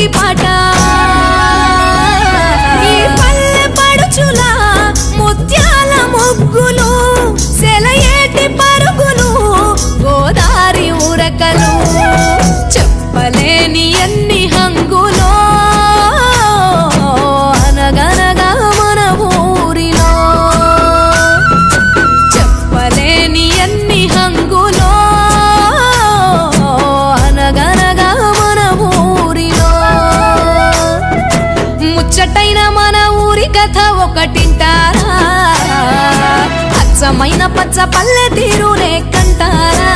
ఏటి పాట ఈ పల్లె పడుచుల ముత్యాల ముగ్గులు సెలయేటి పరుగులు గోదారి ఉరకలు చెప్పలేని ఎన్ని హంగులో అనగనగా మన ఊరిలో చెప్పలేని ఎన్ని హంగులో అనగనగా మన ఊరిలో ముచ్చటైన మన ఊరి కథ ఒకటింటారా అచ్చమైన పచ్చ పల్లె తీరునే కంటారా